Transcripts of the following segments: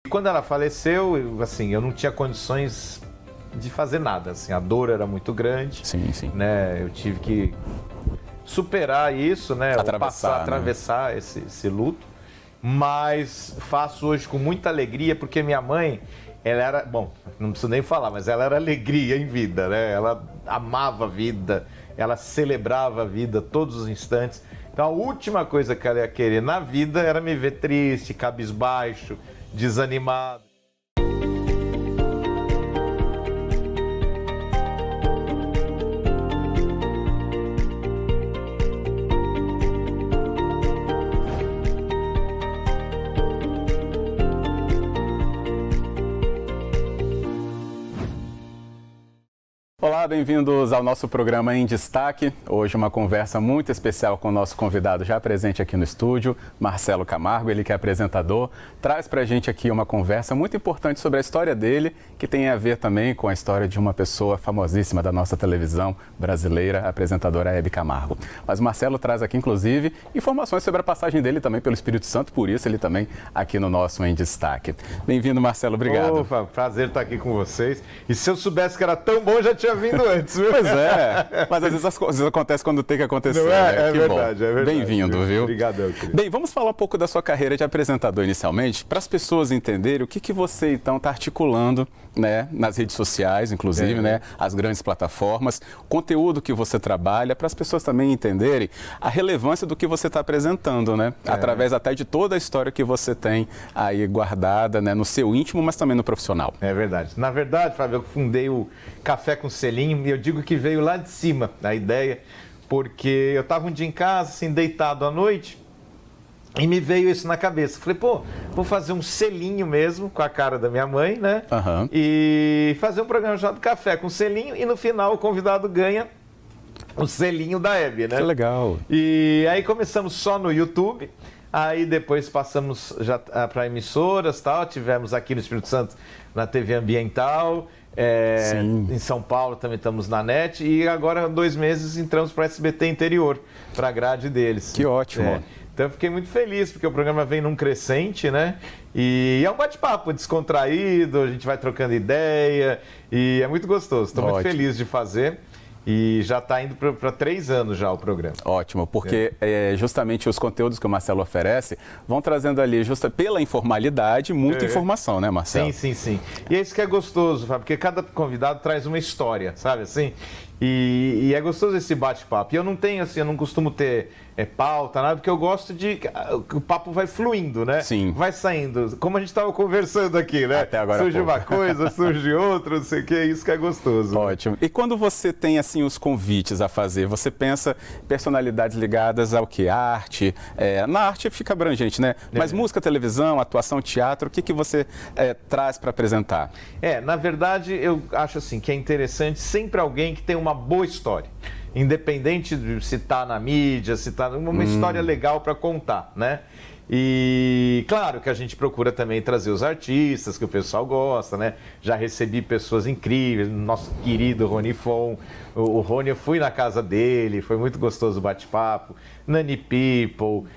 Quando ela faleceu, eu não tinha condições de fazer nada, assim, a dor era muito grande, Sim, sim. né? Eu tive que superar isso, né? Atravessar né? esse luto, mas faço hoje com muita alegria, porque minha mãe, ela era, bom, não preciso nem falar, mas ela era alegria em vida, né? Ela amava a vida, ela celebrava a vida todos os instantes. Então a última coisa que ela ia querer na vida era me ver triste, cabisbaixo, desanimado. Olá, bem-vindos ao nosso programa Em Destaque. Hoje uma conversa muito especial com o nosso convidado já presente aqui no estúdio, Marcelo Camargo, ele que é apresentador, traz pra gente aqui uma conversa muito importante sobre a história dele, que tem a ver também com a história de uma pessoa famosíssima da nossa televisão brasileira, a apresentadora Hebe Camargo. Mas o Marcelo traz aqui, inclusive, informações sobre a passagem dele também pelo Espírito Santo, por isso ele também aqui no nosso Em Destaque. Bem-vindo, Marcelo, obrigado. Opa, prazer estar aqui com vocês. E se eu soubesse que era tão bom, já tinha vindo antes, viu? Pois é, mas às vezes as coisas acontecem quando tem que acontecer. Não é? Né? É verdade, é verdade. Bem-vindo, viu? Obrigadão, querido. Bem, vamos falar um pouco da sua carreira de apresentador inicialmente, para as pessoas entenderem o que você então está articulando, né, nas redes sociais, inclusive, né, as grandes plataformas, o conteúdo que você trabalha, para as pessoas também entenderem a relevância do que você está apresentando, né, através até de toda a história que você tem aí guardada, né, no seu íntimo, mas também no profissional. É verdade. Na verdade, Fábio, eu fundei o Café com Selinho e eu digo que veio lá de cima a ideia, porque eu estava um dia em casa, assim, deitado à noite, e me veio isso na cabeça. Falei, pô, vou fazer um selinho mesmo com a cara da minha mãe, né? Uhum. E fazer um programa chamado Café com Selinho e no final o convidado ganha o selinho da Hebe, né? Que legal. E aí começamos só no YouTube, aí depois passamos já para emissoras, tal, tivemos aqui no Espírito Santo na TV Ambiental, em São Paulo também estamos na NET e agora há 2 meses entramos para SBT Interior, para a grade deles. Que ótimo. Então eu fiquei muito feliz, porque o programa vem num crescente, né? E é um bate-papo descontraído, a gente vai trocando ideia e é muito gostoso. Estou muito feliz de fazer. E já está indo para 3 anos já o programa. Ótimo, porque justamente os conteúdos que o Marcelo oferece vão trazendo ali, pela informalidade, muita informação, né, Marcelo? Sim. E é isso que é gostoso, Fábio, porque cada convidado traz uma história, sabe assim? E é gostoso esse bate-papo. E eu não tenho, assim, eu não costumo ter pauta, nada, porque eu gosto de que o papo vai fluindo, né? Sim. Vai saindo. Como a gente estava conversando aqui, né? Até agora surge uma coisa, surge outra, não sei o que, é isso que é gostoso. Ótimo. Né? E quando você tem, assim, os convites a fazer, você pensa personalidades ligadas ao que? Arte? Na arte fica abrangente, né? Mas música, televisão, atuação, teatro, o que você traz para apresentar? Na verdade, eu acho assim que é interessante sempre alguém que tem uma boa história. Independente de se está na mídia, se está uma história legal para contar, né? E claro que a gente procura também trazer os artistas que o pessoal gosta, né? Já recebi pessoas incríveis, nosso querido Rony Fon. O Rony, eu fui na casa dele, foi muito gostoso o bate-papo. Nani People,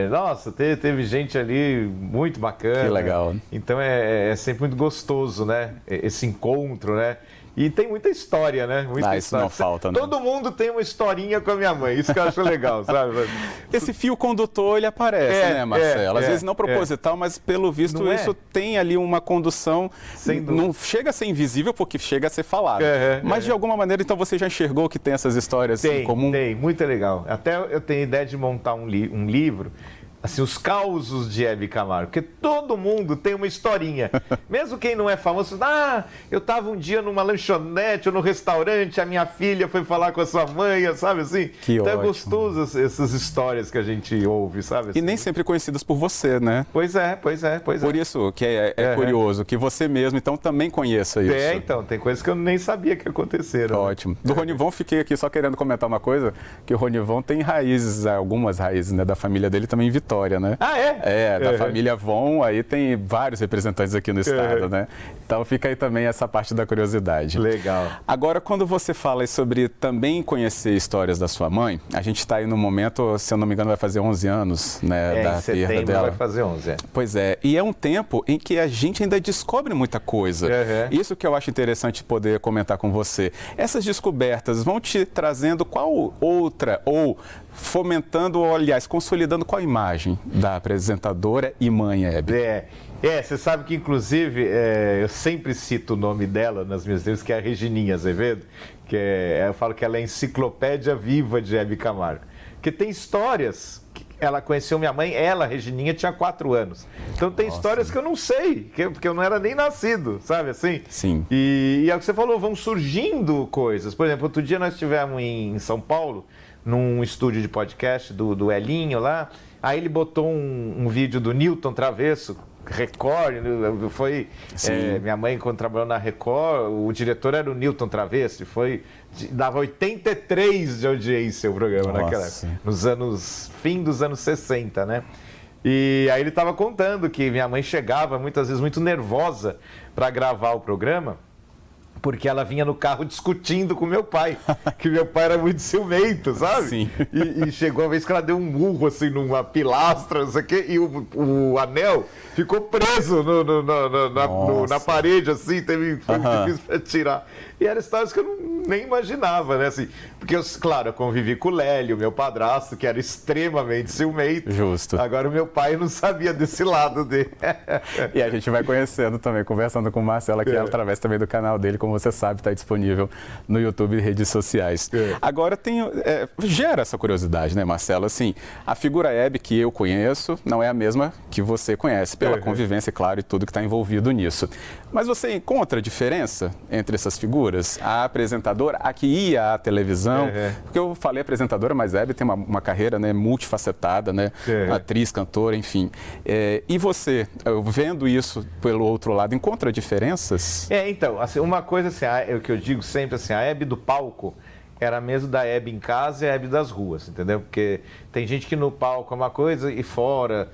nossa, teve gente ali muito bacana. Que legal. Então é sempre muito gostoso, né? Esse encontro, né? E tem muita história, né? Muita isso não falta, né? Todo mundo tem uma historinha com a minha mãe, isso que eu acho legal, sabe? Esse fio condutor, ele aparece, né, Marcelo? Às vezes não proposital, mas pelo visto isso tem ali uma condução, não chega a ser invisível, porque chega a ser falado. Mas de alguma maneira, então, você já enxergou que tem essas histórias em comum? Tem, muito legal. Até eu tenho ideia de montar um livro, assim, os causos de Hebe Camargo, porque todo mundo tem uma historinha. Mesmo quem não é famoso, eu estava um dia numa lanchonete ou no restaurante, a minha filha foi falar com a sua mãe, sabe assim? Que então ótimo. É gostoso essas histórias que a gente ouve, sabe assim? E nem sempre conhecidas por você, né? Pois é. Por isso que é curioso, que você mesmo, então, também conheça isso. Então, tem coisas que eu nem sabia que aconteceram. Ótimo. Do Ronivon, fiquei aqui só querendo comentar uma coisa, que o Ronivon tem raízes, algumas raízes, né, da família dele também em Vitória, né? Ah, é? Da família Von, aí tem vários representantes aqui no estado, né? Então fica aí também essa parte da curiosidade. Legal. Agora, quando você fala sobre também conhecer histórias da sua mãe, a gente está aí no momento, se eu não me engano, vai fazer 11 anos, né, da perda dela. Vai fazer 11, é. Pois é, e é um tempo em que a gente ainda descobre muita coisa. Isso que eu acho interessante poder comentar com você. Essas descobertas vão te trazendo qual outra, ou fomentando, ou, aliás, consolidando qual imagem da apresentadora e mãe Hebe? Você sabe que, inclusive, eu sempre cito o nome dela nas minhas livros, que é a Regininha Azevedo, eu falo que ela é a enciclopédia viva de Hebe Camargo. Porque tem histórias, ela conheceu minha mãe, ela, Regininha, tinha 4 anos. Então tem histórias que eu não sei, porque eu não era nem nascido, sabe assim? Sim. E é o que você falou, vão surgindo coisas. Por exemplo, outro dia nós estivemos em São Paulo, num estúdio de podcast do Elinho lá, aí ele botou um vídeo do Newton Travesso, Record, minha mãe, quando trabalhou na Record, o diretor era o Newton Travesso, dava 83 de audiência o programa naquela época, fim dos anos 60, né? E aí ele estava contando que minha mãe chegava muitas vezes muito nervosa para gravar o programa, porque ela vinha no carro discutindo com meu pai, que meu pai era muito ciumento, sabe? Sim. E chegou uma vez que ela deu um murro, assim, numa pilastra, não sei o quê, e o anel ficou preso na parede, assim, foi muito difícil para tirar. E eram histórias que eu nem imaginava, né? Assim, porque, claro, eu convivi com o Lélio, meu padrasto, que era extremamente ciumento. Justo. Agora o meu pai não sabia desse lado dele. E a gente vai conhecendo também, conversando com o Marcelo aqui, através também do canal dele, como você sabe, está disponível no YouTube e redes sociais. Agora, gera essa curiosidade, né, Marcelo? Assim, a figura Hebe que eu conheço não é a mesma que você conhece, pela convivência, claro, e tudo que está envolvido nisso. Mas você encontra diferença entre essas figuras? A apresentadora, a que ia à televisão, porque eu falei apresentadora, mas Hebe tem uma carreira, né, multifacetada, né, atriz, cantora, enfim. E você, vendo isso pelo outro lado, encontra diferenças? Então, assim, uma coisa assim, o que eu digo sempre, assim, a Hebe do palco era mesmo da Hebe em casa e a Hebe das ruas, entendeu? Porque tem gente que no palco é uma coisa e fora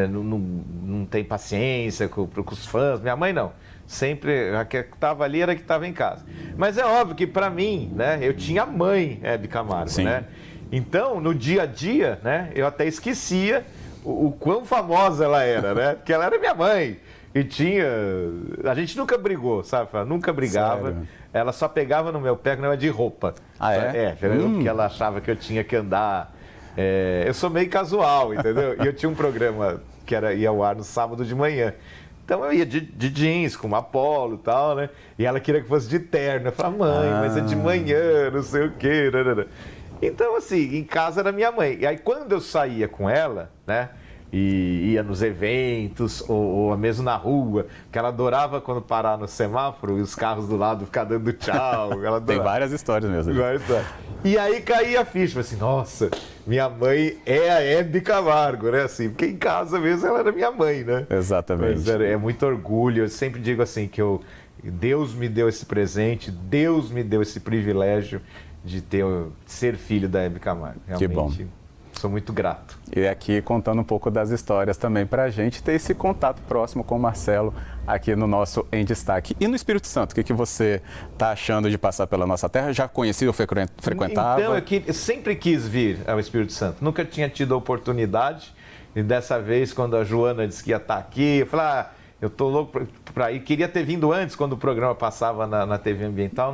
não tem paciência com os fãs. Minha mãe não. Sempre a que estava ali era a que estava em casa. Mas é óbvio que para mim, né, eu tinha a mãe Hebe Camargo, né? Então, no dia a dia, né, eu até esquecia o quão famosa ela era, né? Porque ela era minha mãe. E a gente nunca brigou, sabe? Nunca brigava. Sério? Ela só pegava no meu pé quando eu era de roupa. Ah, é? Porque ela achava que eu tinha que andar. Eu sou meio casual, entendeu? E eu tinha um programa que ia ao ar no sábado de manhã. Então eu ia de jeans, com uma polo e tal, né? E ela queria que fosse de terno. Eu falava, mãe, mas é de manhã, não sei o quê. Então, assim, em casa era minha mãe. E aí, quando eu saía com ela, né? E ia nos eventos, ou mesmo na rua, que ela adorava quando parar no semáforo e os carros do lado ficar dando tchau. Ela tem várias histórias mesmo. E aí caía a ficha, assim, nossa, minha mãe é a Hebe Camargo, né? Assim, porque em casa mesmo ela era minha mãe, né? Exatamente. Mas é muito orgulho, eu sempre digo assim, que Deus me deu esse presente, Deus me deu esse privilégio de ser filho da Hebe Camargo. Realmente. Que bom. Sou muito grato. E aqui contando um pouco das histórias também para a gente ter esse contato próximo com o Marcelo aqui no nosso Em Destaque. E no Espírito Santo, o que você está achando de passar pela nossa terra? Já conhecia ou frequentava? Então, eu sempre quis vir ao Espírito Santo. Nunca tinha tido a oportunidade. E dessa vez, quando a Joana disse que ia estar aqui, eu falei, eu tô louco para ir. Queria ter vindo antes, quando o programa passava na TV Ambiental.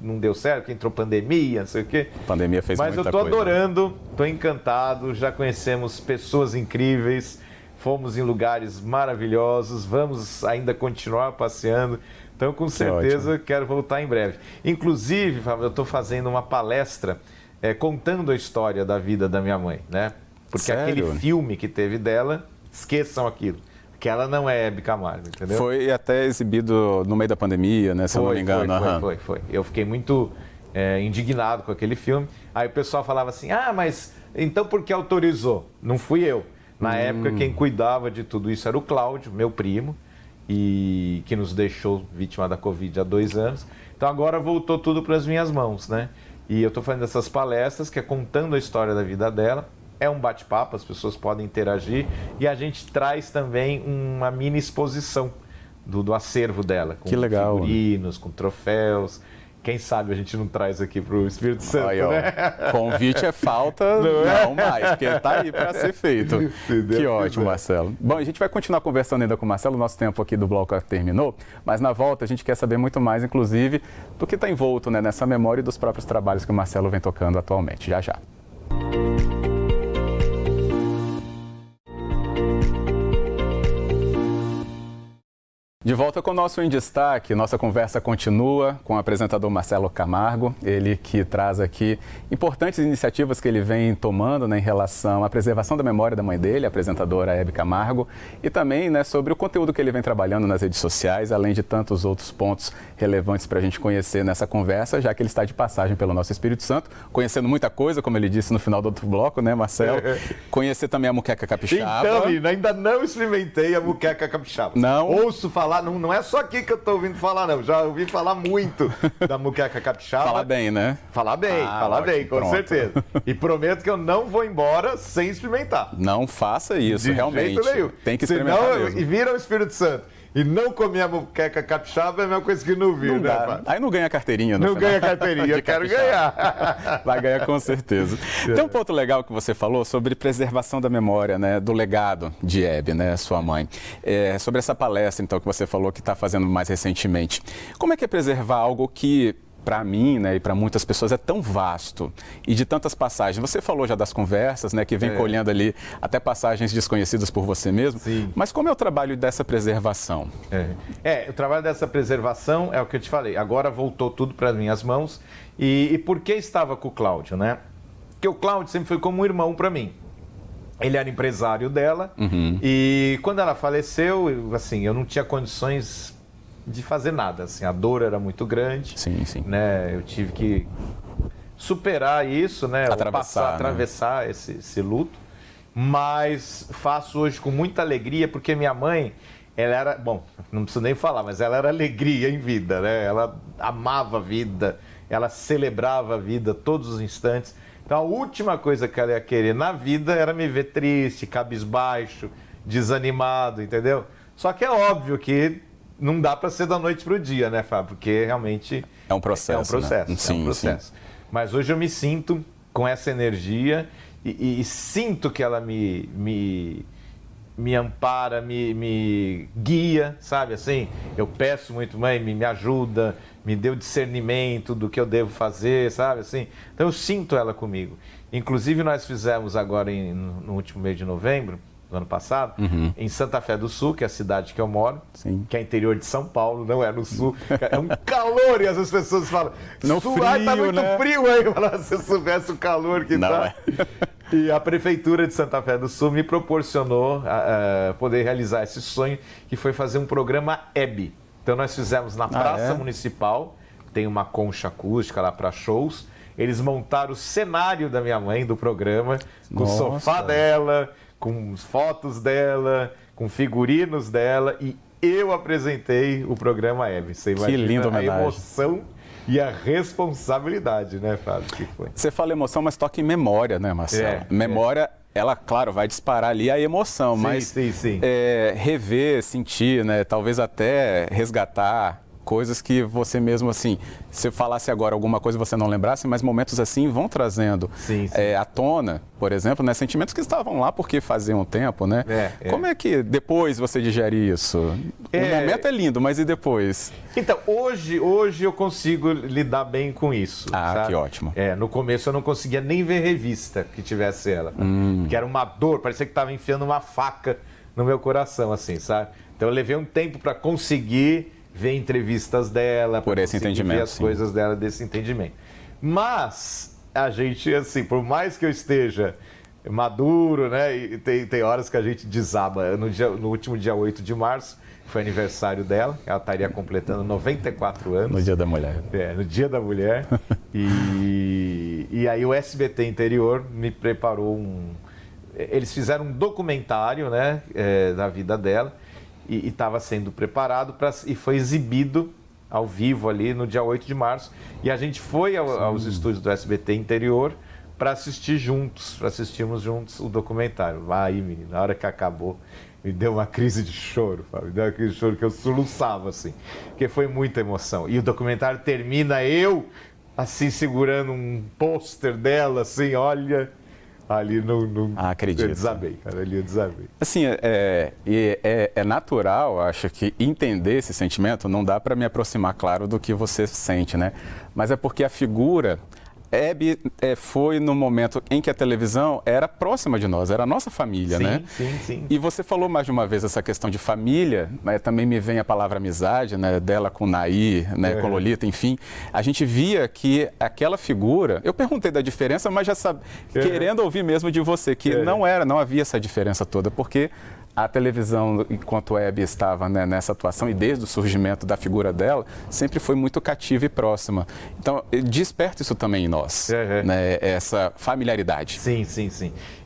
Não deu certo, entrou pandemia, não sei o quê. A pandemia fez muita coisa. Mas eu tô adorando, tô encantado, já conhecemos pessoas incríveis, fomos em lugares maravilhosos, vamos ainda continuar passeando. Então, com certeza, quero voltar em breve. Inclusive, Fábio, eu estou fazendo uma palestra contando a história da vida da minha mãe, né? Porque aquele filme que teve dela, esqueçam aquilo. Que ela não é Hebe Camargo, entendeu? Foi até exibido no meio da pandemia, né? Se eu não me engano. Foi. Eu fiquei muito indignado com aquele filme. Aí o pessoal falava assim, mas então por que autorizou? Não fui eu. Na época, quem cuidava de tudo isso era o Cláudio, meu primo, e que nos deixou vítima da Covid há 2 anos. Então agora voltou tudo para as minhas mãos, né? E eu estou fazendo essas palestras, que é contando a história da vida dela. é um bate-papo, as pessoas podem interagir e a gente traz também uma mini exposição do acervo dela, com que legal, figurinos, com troféus. Quem sabe a gente não traz aqui para o Espírito Santo, aí, né? Convite é falta, não mais, porque está aí para ser feito. Que ótimo, Marcelo. Bom, a gente vai continuar conversando ainda com o Marcelo, o nosso tempo aqui do bloco terminou, mas na volta a gente quer saber muito mais, inclusive, do que está envolto, né, nessa memória e dos próprios trabalhos que o Marcelo vem tocando atualmente. Já, já. De volta com o nosso Em Destaque, nossa conversa continua com o apresentador Marcelo Camargo, ele que traz aqui importantes iniciativas que ele vem tomando, né, em relação à preservação da memória da mãe dele, a apresentadora Hebe Camargo, e também, né, sobre o conteúdo que ele vem trabalhando nas redes sociais, além de tantos outros pontos relevantes para a gente conhecer nessa conversa, já que ele está de passagem pelo nosso Espírito Santo, conhecendo muita coisa, como ele disse no final do outro bloco, né, Marcelo? Conhecer também a moqueca capixaba. Então, menino, ainda não experimentei a moqueca capixaba. Não? Ouço falar, não é só aqui que eu tô ouvindo falar, não. Já ouvi falar muito da moqueca capixaba. Fala bem, né? Falar bem, falar ótimo, bem, com pronto. certeza. E prometo que eu não vou embora sem experimentar. Não faça isso, De realmente. jeito nenhum. Tem que experimentar Senão, mesmo. E vira o Espírito Santo e não comer a moqueca capixaba é a mesma coisa que não vir, Não né, dá. Fábio? Aí não ganha carteirinha, Não final. ganha carteirinha, De eu quero capixaba. ganhar. Vai ganhar com certeza. Tem um ponto legal que você falou sobre preservação da memória, né, do legado de Hebe, né, sua mãe. Sobre essa palestra, então, que você falou que está fazendo mais recentemente. Como é que é preservar algo que, para mim, né, e para muitas pessoas, é tão vasto e de tantas passagens? Você falou já das conversas, né, que vem colhendo ali até passagens desconhecidas por você mesmo. Sim. Mas como é o trabalho dessa preservação? O trabalho dessa preservação é o que eu te falei. Agora voltou tudo para minhas mãos. E por que estava com o Cláudio, né? Porque o Cláudio sempre foi como um irmão para mim. Ele era empresário dela e quando ela faleceu, eu não tinha condições de fazer nada, assim, a dor era muito grande, Sim, sim. né? Eu tive que superar isso, né? Atravessar né? esse luto, mas faço hoje com muita alegria, porque minha mãe, ela era, bom, não preciso nem falar, mas ela era alegria em vida, né? Ela amava a vida, ela celebrava a vida todos os instantes. Então a última coisa que ela ia querer na vida era me ver triste, cabisbaixo, desanimado, entendeu? Só que é óbvio que não dá para ser da noite para o dia, né, Fábio? Porque realmente é um processo. Né? Sim, é um processo. Sim. Mas hoje eu me sinto com essa energia e sinto que ela me ampara, me guia, sabe assim? Eu peço muito, mãe, me ajuda, me dê o discernimento do que eu devo fazer, sabe assim? Então eu sinto ela comigo. Inclusive nós fizemos agora no último mês de novembro, do ano passado, em Santa Fé do Sul, que é a cidade que eu moro, Sim. que é interior de São Paulo, não é no Sul. É um calor e as pessoas falam, no Sul, frio, tá muito né? frio aí. Se soubesse o calor que não tá. É. E a Prefeitura de Santa Fé do Sul me proporcionou poder realizar esse sonho, que foi fazer um programa Hebe. Então nós fizemos na Praça Municipal, tem uma concha acústica lá para shows. Eles montaram o cenário da minha mãe, do programa, com o sofá dela, com fotos dela, com figurinos dela, e eu apresentei o programa Hebe. Você imagina que linda homenagem. A emoção e a responsabilidade, né, Fábio? Que foi. Você fala emoção, mas toca em memória, né, Marcelo? Memória, ela, claro, vai disparar ali a emoção, mas rever, sentir, né, talvez até resgatar coisas que você mesmo, assim, se eu falasse agora alguma coisa você não lembrasse, mas momentos assim vão trazendo à tona, por exemplo, né, sentimentos que estavam lá porque faziam tempo, né? Como é que depois você digere isso? O momento é lindo, mas e depois? Então, hoje eu consigo lidar bem com isso. Sabe? Que ótimo. No começo eu não conseguia nem ver revista que tivesse ela, porque era uma dor, parecia que estava enfiando uma faca no meu coração, assim, sabe? Então eu levei um tempo para conseguir ver entrevistas dela, por esse entendimento, ver as coisas dela desse entendimento. Mas a gente, assim, por mais que eu esteja maduro, né, e tem horas que a gente desaba. No último dia 8 de março, foi aniversário dela, ela estaria completando 94 anos. No Dia da Mulher. No Dia da Mulher. E aí o SBT Interior me preparou eles fizeram um documentário, né, da vida dela, e estava sendo preparado e foi exibido ao vivo ali no dia 8 de março. E a gente foi aos estúdios do SBT Interior para assistirmos juntos o documentário. Vai, menino, na hora que acabou, me deu uma crise de choro, Fábio. Me deu uma crise de choro que eu soluçava, assim, porque foi muita emoção. E o documentário termina eu, assim, segurando um pôster dela, assim, olha... Ali não acredito. Eu desabei, cara, ali eu desabei. Assim, é natural, acho que entender esse sentimento, não dá para me aproximar, claro, do que você sente, né? Mas é porque a figura, Hebe foi no momento em que a televisão era próxima de nós, era a nossa família, sim, né? Sim. E você falou mais de uma vez essa questão de família, né? Também me vem a palavra amizade, né? Dela com Nair, né? Com Lolita, enfim. A gente via que aquela figura, eu perguntei da diferença, mas já querendo ouvir mesmo de você, que não havia essa diferença toda, porque a televisão, enquanto a Hebe estava, né, nessa atuação e desde o surgimento da figura dela, sempre foi muito cativa e próxima. Então, desperta isso também em nós, né, essa familiaridade. Sim.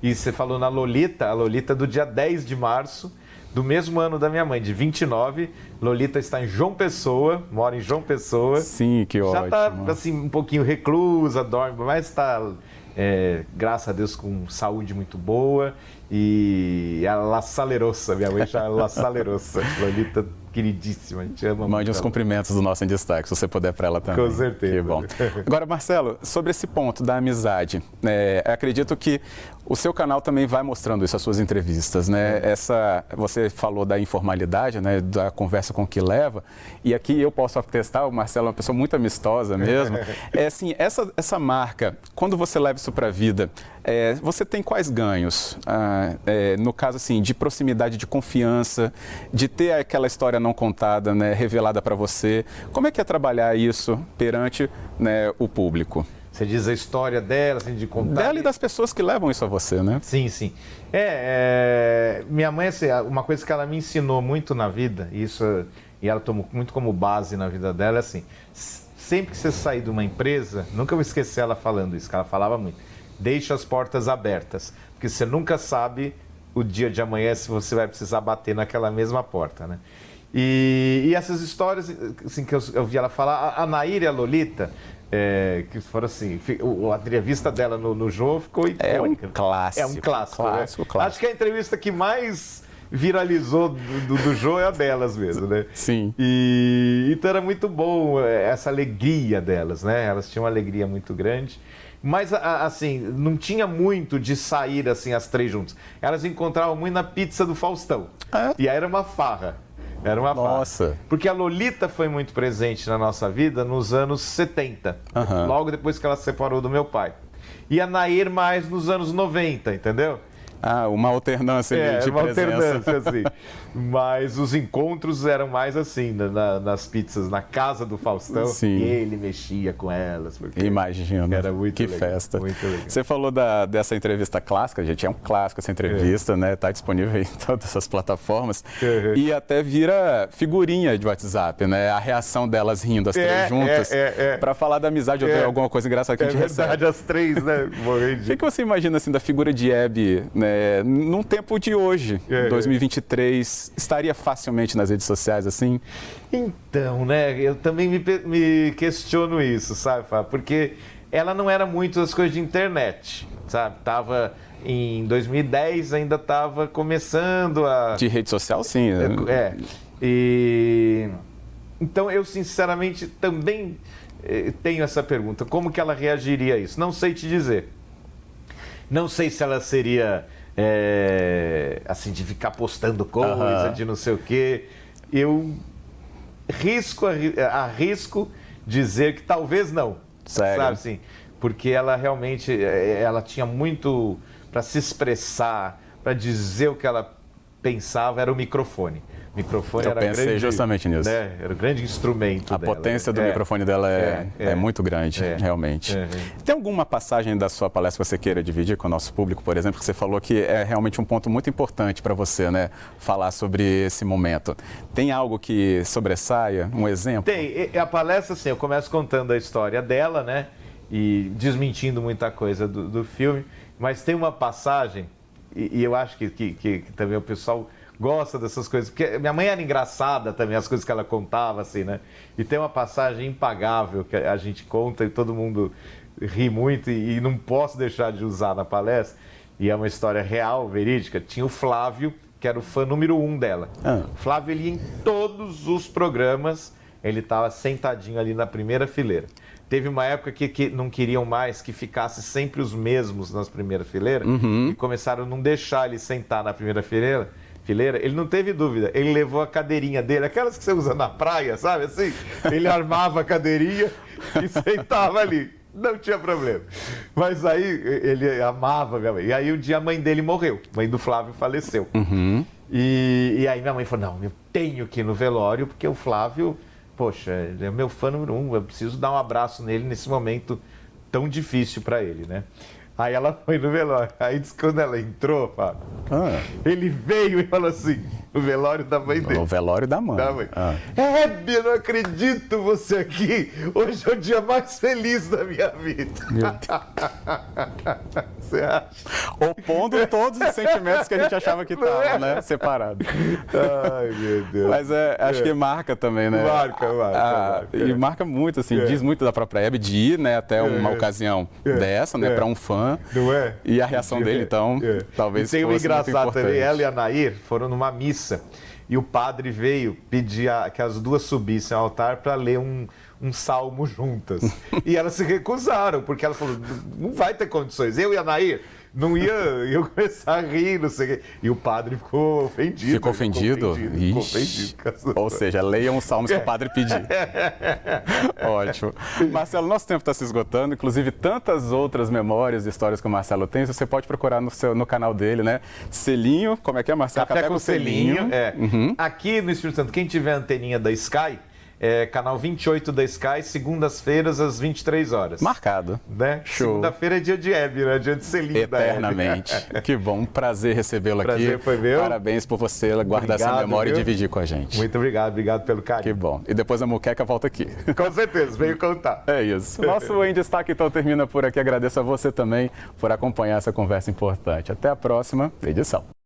E você falou na Lolita, a Lolita do dia 10 de março, do mesmo ano da minha mãe, de 29. Lolita está em João Pessoa, mora em João Pessoa. Sim, que ótimo. Já está, assim, um pouquinho reclusa, dorme, mas está, graças a Deus, com saúde muito boa. E a La Salerosa, minha mãe chama La Salerosa, Lolita queridíssima, a gente ama muito. Mande uns cumprimentos do nosso Em Destaque, se você puder para ela também. Com certeza. Que bom. Agora, Marcelo, sobre esse ponto da amizade, acredito que o seu canal também vai mostrando isso, as suas entrevistas, né? Você falou da informalidade, né? Da conversa com que leva, e aqui eu posso atestar, o Marcelo é uma pessoa muito amistosa mesmo. Assim, essa marca, quando você leva isso para a vida, você tem quais ganhos? No caso, assim, de proximidade, de confiança, de ter aquela história não contada, né, revelada para você. Como é que é trabalhar isso perante, né, o público? Você diz a história dela, assim, de contar... Dela e das pessoas que levam isso a você, né? Sim. Minha mãe, assim, uma coisa que ela me ensinou muito na vida, e ela tomou muito como base na vida dela, é assim, sempre que você sair de uma empresa, nunca vou esquecer ela falando isso, que ela falava muito, deixe as portas abertas, porque você nunca sabe o dia de amanhã se você vai precisar bater naquela mesma porta, né? E essas histórias, assim, que eu vi ela falar, a Nair e a Lolita, que foram assim, a entrevista dela no João ficou icônica. É um clássico. É um clássico, clássico. Acho que a entrevista que mais viralizou do João é a delas mesmo, né? Sim. Então era muito bom essa alegria delas, né? Elas tinham uma alegria muito grande. Mas, assim, não tinha muito de sair, assim, as três juntas. Elas encontravam muito na pizza do Faustão. E aí era uma farra. Nossa. Porque a Lolita foi muito presente na nossa vida nos anos 70. Logo depois que ela se separou do meu pai. E a Nair mais nos anos 90, entendeu? Uma alternância de uma presença. alternância, assim. Mas os encontros eram mais assim, nas pizzas, na casa do Faustão. Sim. E ele mexia com elas. Imagina. Era muito que legal, festa. muito legal. Você falou dessa entrevista clássica, gente. É um clássico essa entrevista, né? Está disponível em todas as plataformas. E até vira figurinha de WhatsApp, né? A reação delas rindo, as três juntas. Para falar da amizade ou alguma coisa engraçada que a gente recebe. É verdade, as três, né? O que você imagina, assim, da figura de Hebe, né? Num tempo de hoje, 2023, estaria facilmente nas redes sociais, assim? Então, né, eu também me questiono isso, sabe, Fábio? Porque ela não era muito das coisas de internet, sabe? Tava em 2010, ainda estava começando a... De rede social, sim. Então, eu sinceramente também tenho essa pergunta. Como que ela reagiria a isso? Não sei te dizer. Não sei se ela seria... assim, de ficar postando coisa, de não sei o quê. Eu arrisco dizer que talvez não. Sério? Sabe, assim, porque ela realmente, ela tinha muito para se expressar, para dizer o que ela pensava, era o microfone. O microfone eu era pensei grande, justamente nisso. Né? Era o grande instrumento A dela. potência do microfone dela é muito grande, realmente. Tem alguma passagem da sua palestra que você queira dividir com o nosso público, por exemplo, que você falou que é realmente um ponto muito importante para você, né? Falar sobre esse momento. Tem algo que sobressaia? Um exemplo? Tem. A palestra, assim, eu começo contando a história dela, né? E desmentindo muita coisa do filme. Mas tem uma passagem, e eu acho que também o pessoal gosta dessas coisas, porque minha mãe era engraçada também, as coisas que ela contava, assim, né? E tem uma passagem impagável que a gente conta e todo mundo ri muito e não posso deixar de usar na palestra, e é uma história real, verídica. Tinha o Flávio, que era o fã número 1 dela. O Flávio, ele ia em todos os programas, ele estava sentadinho ali na primeira fileira. Teve uma época que não queriam mais que ficasse sempre os mesmos nas primeiras fileiras, e começaram a não deixar ele sentar na primeira fileira. Ele não teve dúvida, ele levou a cadeirinha dele, aquelas que você usa na praia, sabe assim? Ele armava a cadeirinha e sentava ali, não tinha problema. Mas aí ele amava minha mãe. E aí um dia a mãe dele morreu, a mãe do Flávio faleceu. E aí minha mãe falou, não, eu tenho que ir no velório, porque o Flávio, poxa, ele é meu fã número 1, eu preciso dar um abraço nele nesse momento tão difícil para ele, né? Aí ela foi no velório. Aí disse que quando ela entrou, Fábio, ele veio e falou assim, o velório da mãe dele. O velório da mãe. Hebe, eu não acredito você aqui. Hoje é o dia mais feliz da minha vida. Meu Deus. Você acha? Opondo todos os sentimentos que a gente achava que estavam, né? Separados. Ai, meu Deus. Mas acho que marca também, né? Marca. E marca muito, assim, diz muito da própria Hebe de ir, né, até uma ocasião dessa, né, para um fã. Não é? E a reação dele, então, talvez fosse muito importante. Tem um engraçado também, ela e a Nair foram numa missa e o padre veio pedir que as duas subissem ao altar para ler um salmo juntas. E elas se recusaram, porque ela falou, não vai ter condições. Eu e a Nair não ia começar a rir, não sei o quê. E o padre ficou ofendido. Ficou ofendido? Ficou ofendido. Ou seja, leiam os salmos que o padre pedir. Ótimo. Marcelo, nosso tempo está se esgotando, inclusive tantas outras memórias e histórias que o Marcelo tem, você pode procurar no canal dele, né? Selinho, como é que é, Marcelo? Café com Selinho. Aqui no Espírito Santo, quem tiver a anteninha da Sky, canal 28 da Sky, segundas-feiras às 23 horas. Marcado. Né? Segunda-feira é dia de Hebe, né? Dia de Selinho. Eternamente. Que bom, um prazer recebê-lo aqui. Prazer foi meu. Parabéns por você guardar essa memória e dividir com a gente. Muito obrigado pelo carinho. Que bom. E depois a muqueca volta aqui. Com certeza, veio contar. É isso. Nosso Em Destaque então termina por aqui. Agradeço a você também por acompanhar essa conversa importante. Até a próxima edição.